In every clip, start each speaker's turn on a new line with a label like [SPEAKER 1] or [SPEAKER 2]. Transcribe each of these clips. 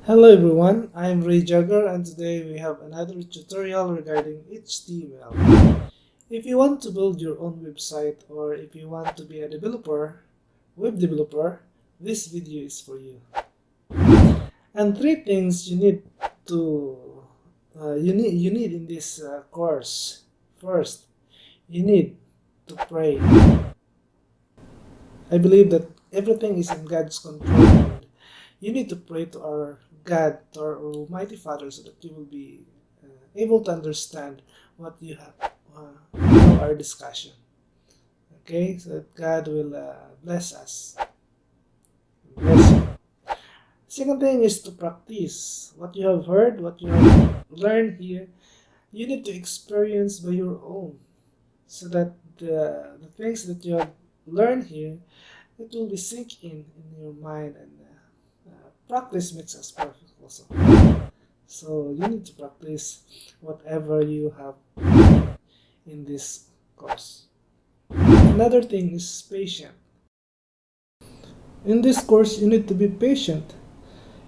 [SPEAKER 1] Hello everyone, I'm Reyjager and today we have another tutorial regarding HTML. If you want to build your own website or if you want to be a web developer, this video is for you. And three things you need to you need in this course. First, you need to pray. I believe that everything is in God's control and you need to pray to our God, to our Almighty Father, so that you will be able to understand what you have, our discussion. Okay, so that God will bless us. Bless you. Second thing is to practice what you have heard, what you have learned here. You need to experience by your own, so that the things that you have learned here, it will be sink in your mind, and practice makes us perfect also. So you need to practice whatever you have in this course. Another thing is patient. In this course, you need to be patient.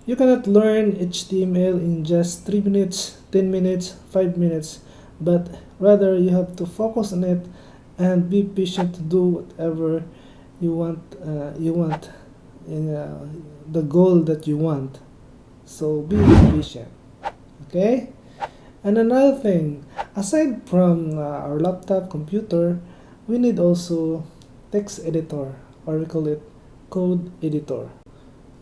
[SPEAKER 1] You cannot learn HTML in just 3 minutes, 10 minutes, 5 minutes, but rather you have to focus on it and be patient to do whatever you want. In the goal that you want. So be patient. Okay. And another thing, aside from our laptop computer, we need also text editor, or we call it code editor.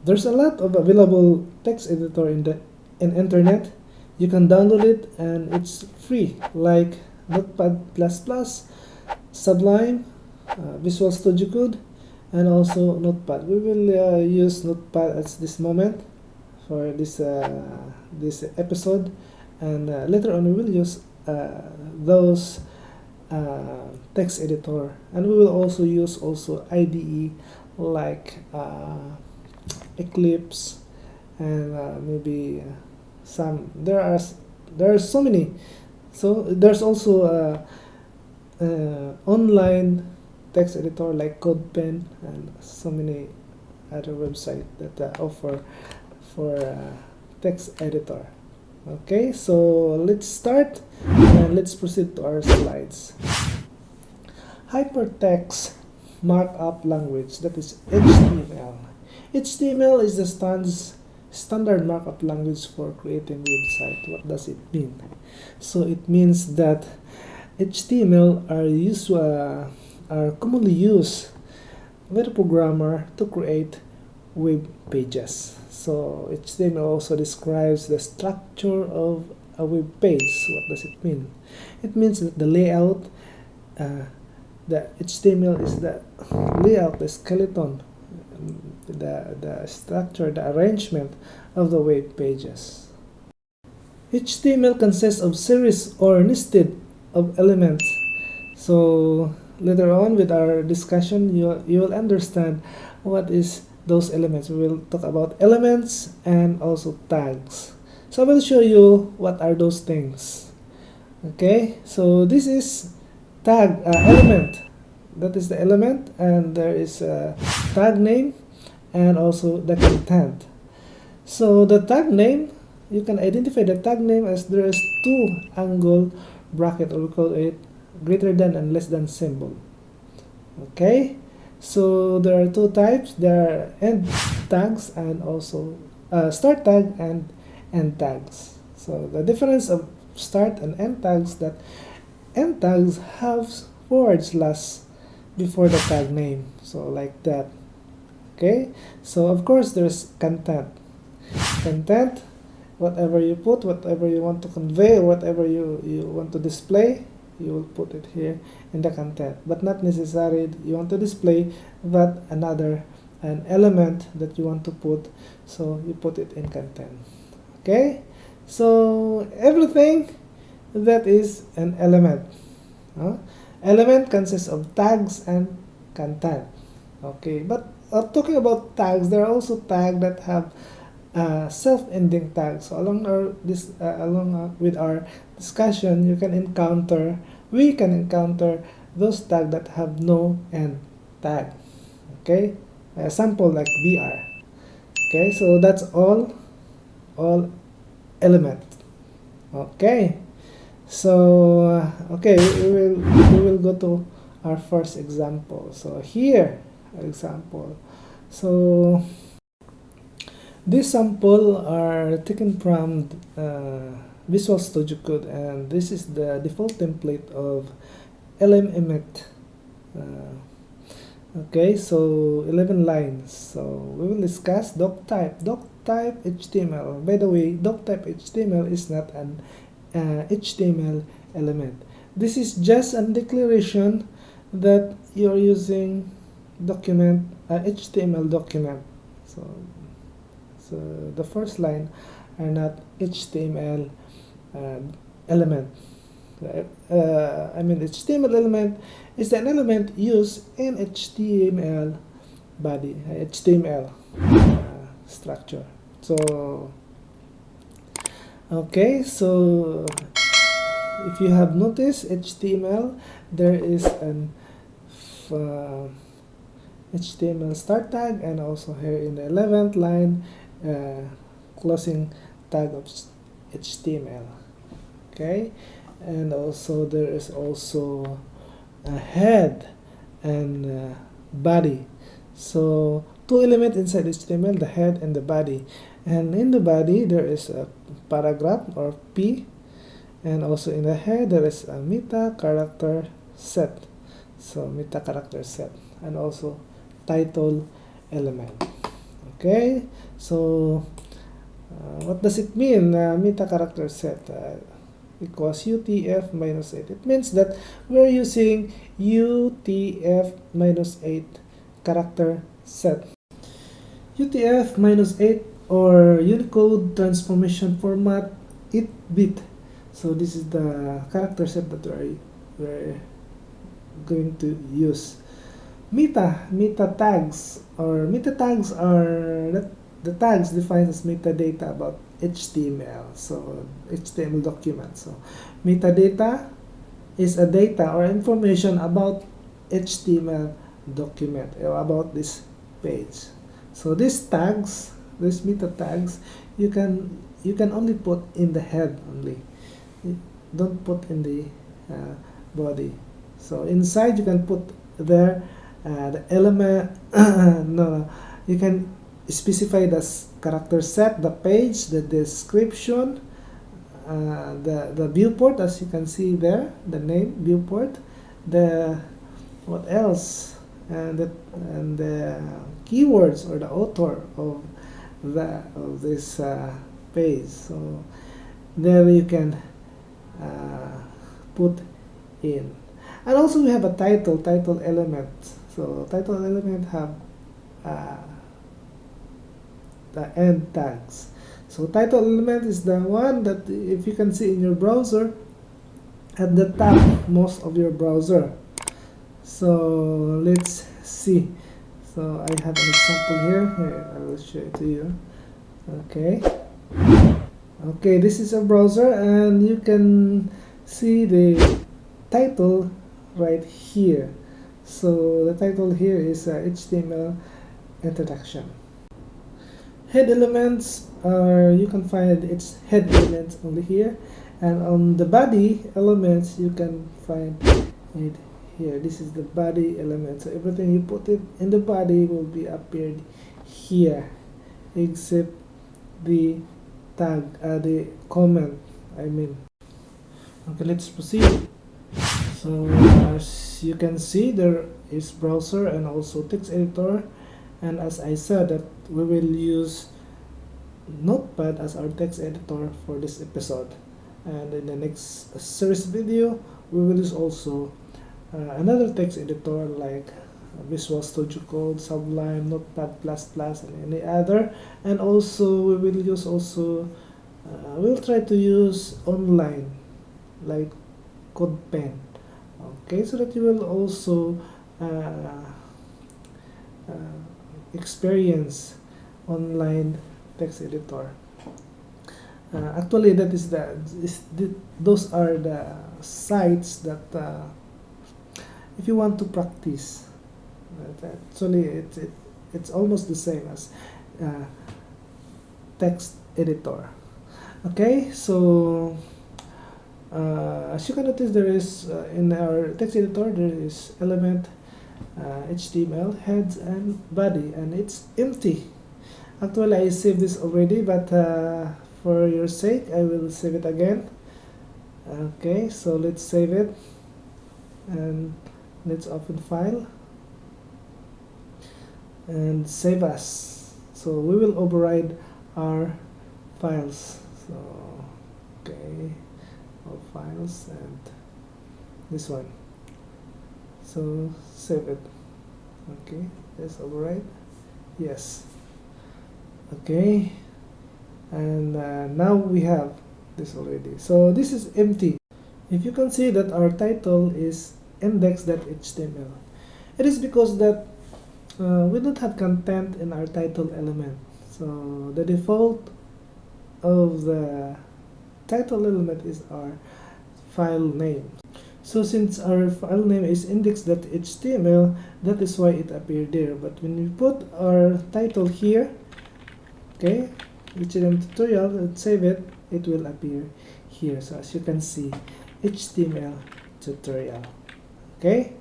[SPEAKER 1] There's a lot of available text editor in internet. You can download it and it's free, like Notepad++, Sublime, Visual Studio Code, and also Notepad. We will use Notepad at this moment for this episode, and later on we will use those text editor, and we will also use IDE like Eclipse, and maybe some. There are so many. So there's also online text editor like CodePen and so many other websites that offer for text editor. Okay, so let's start and let's proceed to our slides. Hypertext markup language, that is HTML. HTML is the standard markup language for creating website. What does it mean? So it means that HTML are commonly used by the programmer to create web pages. So HTML also describes the structure of a web page. What does it mean? It means that the layout, the HTML is the layout, the skeleton, the structure, the arrangement of the web pages. HTML consists of series or nested of elements. So later on with our discussion, you will understand what is those elements. We will talk about elements and also tags. So I will show you what are those things. Okay, so this is tag element. That is the element, and there is a tag name and also the content. So the tag name, you can identify the tag name as there is two angle bracket, or we call it greater than and less than symbol. Okay, so there are two types. There are end tags and also start tag and end tags. So the difference of start and end tags, that end tags have forward slash before the tag name, so like that. Okay, so of course there's content. Whatever you put, whatever you want to convey, or whatever you want to display, you will put it here in the content, but not necessarily you want to display that an element that you want to put, so you put it in content. Okay, so everything that is an element. Element consists of tags and content. Okay, but talking about tags, there are also tags that have self-ending tags. So along with our discussion, we can encounter those tags that have no end tag. Okay, a sample like BR. Okay, so that's all all element. Okay, so okay, we will go to our first example. So here example, so this sample are taken from Visual Studio Code, and this is the default template of LM-Emmet. Okay, so 11 lines. So we will discuss doctype. Doctype HTML. By the way, doctype HTML is not an HTML element. This is just a declaration that you're using document HTML document. So the first line are not HTML element. I mean, HTML element is an element used in HTML body, HTML structure. So, okay, so if you have noticed HTML, there is an HTML start tag, and also here in the 11th line closing tag of HTML. Okay, and also there is also a head and body. So two elements inside HTML, the head and the body, and in the body there is a paragraph or P, and also in the head there is a meta character set. So meta character set, and also title element. Okay, so what does it mean, meta character set equals UTF minus 8? It means that we're using UTF minus 8 character set. UTF minus 8 or Unicode transformation format 8-bit. So this is the character set that we're going to use. Meta tags are the tags defined as metadata about HTML, so HTML document. So metadata is a data or information about HTML document or about this page. So these tags, these meta tags, you can only put in the head only. Don't put in the body. So inside you can put there the element. No, you can specify the character set, the page, the description, the viewport, as you can see there, the name viewport, the what else, and the keywords or the author of this page. So there you can put in. And also we have a title element. So title element have the end tags. So title element is the one that, if you can see in your browser, at the top most of your browser. So let's see. So I have an example here. I will show it to you. Okay, this is a browser, and you can see the title right here. So the title here is HTML introduction. Head elements are, you can find its head elements only here, and on the body elements you can find it here. This is the body element. So everything you put it in the body will be appeared here, except the tag, the comment, I mean. Okay, let's proceed. So as you can see, there is browser and also text editor, and as I said that we will use Notepad as our text editor for this episode, and in the next series video we will use also another text editor like Visual Studio Code, Sublime, Notepad++, and any other. And also we will use we'll try to use online like CodePen. Okay, so that you will also experience online text editor. Actually, that is those are the sites that if you want to practice. Actually, it's almost the same as editor. Okay, so as you can notice, there is in our text editor there is element, HTML, heads and body, and it's empty. Actually, I saved this already, but for your sake I will save it again. Okay, so let's save it and let's open file and save as. So we will override our files. So okay, all files and this one. So save it. Okay, let's override. Yes. Okay, and now we have this already. So this is empty. If you can see that our title is index.html, it is because that we don't have content in our title element. So the default of the title element is our file name. So since our file name is index.html, that is why it appeared there. But when we put our title here, okay, HTML tutorial, and save it, it will appear here. So as you can see, HTML tutorial. Okay,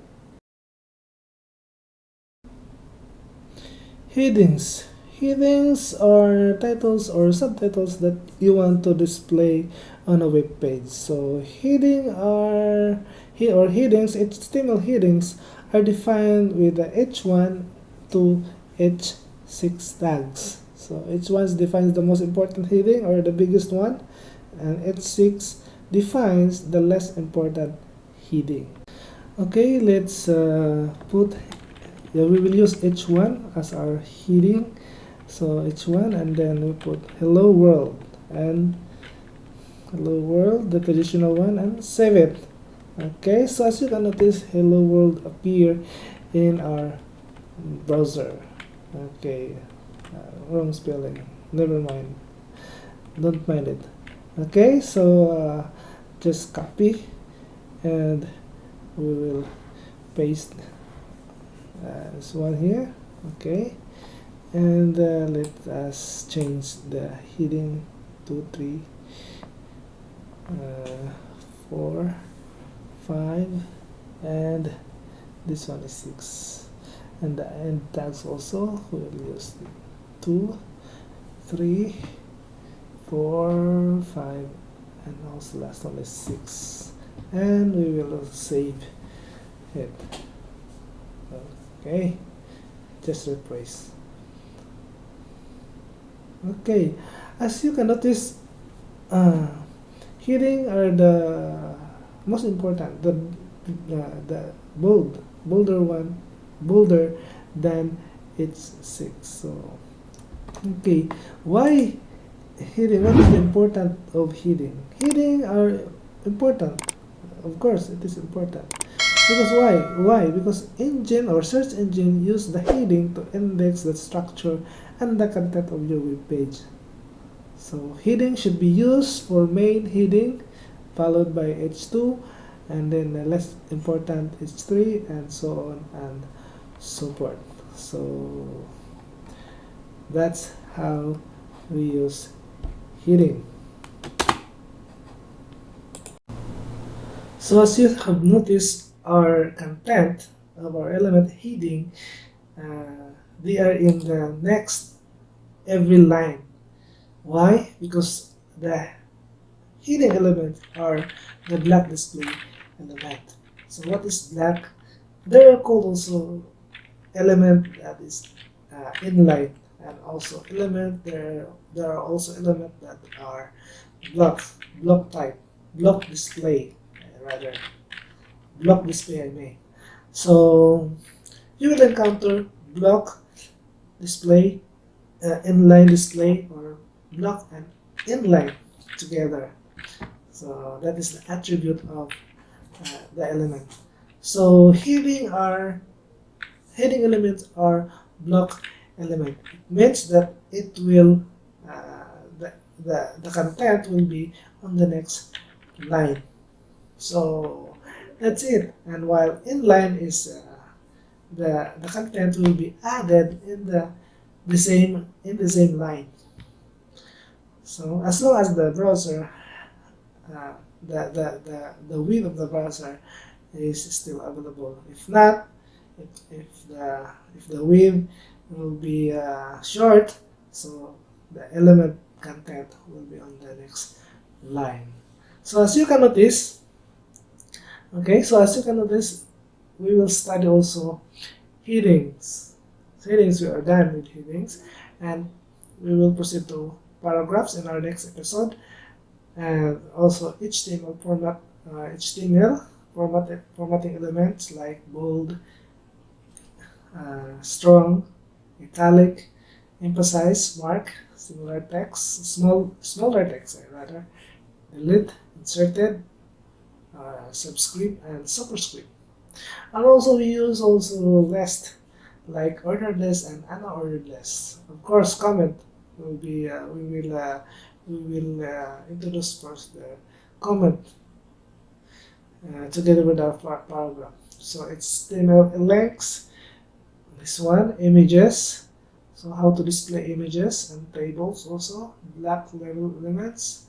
[SPEAKER 1] headings are titles or subtitles that you want to display on a web page. So headings, HTML headings are defined with the h1 to h6 tags. So h1 defines the most important heading or the biggest one, and h6 defines the less important heading. Okay, let's we will use h1 as our heading. So h1, and then we put hello world, and hello world, the traditional one, and save it. Okay, so as you can notice, hello world appear in our browser. Okay, wrong spelling, never mind, don't mind it. Okay, so just copy and we will paste this one here. Okay, and let us change the heading to 3, 4, 5, and this one is 6, and the end tags also we will use 2, 3, 4, 5, and also last one is 6, and we will save it. Okay, just replace. Okay, as you can notice, heading are the most important, the bolder than it's 6. So okay, why heading? What is the importance of heading? Heading are important. Of course, it is important. Because why? Because engine or search engine use the heading to index the structure and the content of your web page. So heading should be used for main heading, followed by h2, and then the less important h3, and so on and so forth. So that's how we use heading. So as you have noticed, our content of our element heading, they are in the next every line. Why? Because the heading elements are the black display element. So what is black? There are called also element that is inline, and also element there are also elements that are block type, block display rather. Block display I mean. So you will encounter block display, inline display, or block and inline together. So that is the attribute of the element. So heading elements are block element. It means that it will the content will be on the next line. So that's it. And while inline is the content will be added in the same line. So as long as the browser, the width of the browser is still available. If not, if the width will be short, so the element content will be on the next line. So as you can notice, we will study also headings. Headings, we are done with headings, and we will proceed to paragraphs in our next episode, and also HTML formatting elements like bold, strong, italic, emphasize, mark, similar text, smaller text, rather, delete, inserted, subscript, and superscript. And also we use also list like ordered list and unordered list. Of course, comment will be we will introduce first the comment together with our paragraph. So it's HTML links. This one, images. So how to display images and tables also, black level elements.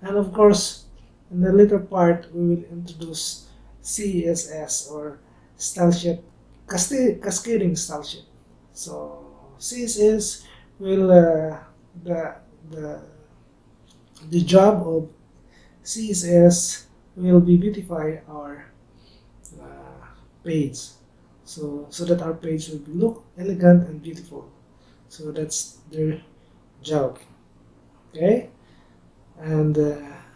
[SPEAKER 1] And of course, in the later part, we will introduce CSS or style sheet, cascading style sheet. So CSS will the job of CSS will be beautify our page, so that our page will look elegant and beautiful. So that's their job. Okay, and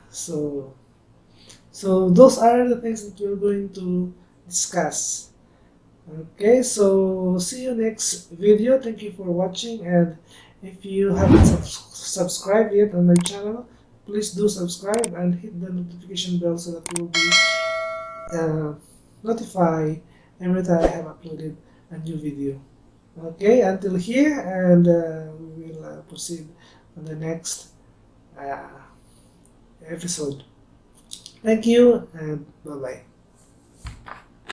[SPEAKER 1] so those are the things that we're going to discuss. Okay, so see you next video. Thank you for watching, and if you haven't subscribed yet on my channel, please do subscribe and hit the notification bell so that you will be notified every time I have uploaded a new video. Okay, until here, and we will proceed on the next episode. Thank you, and bye-bye.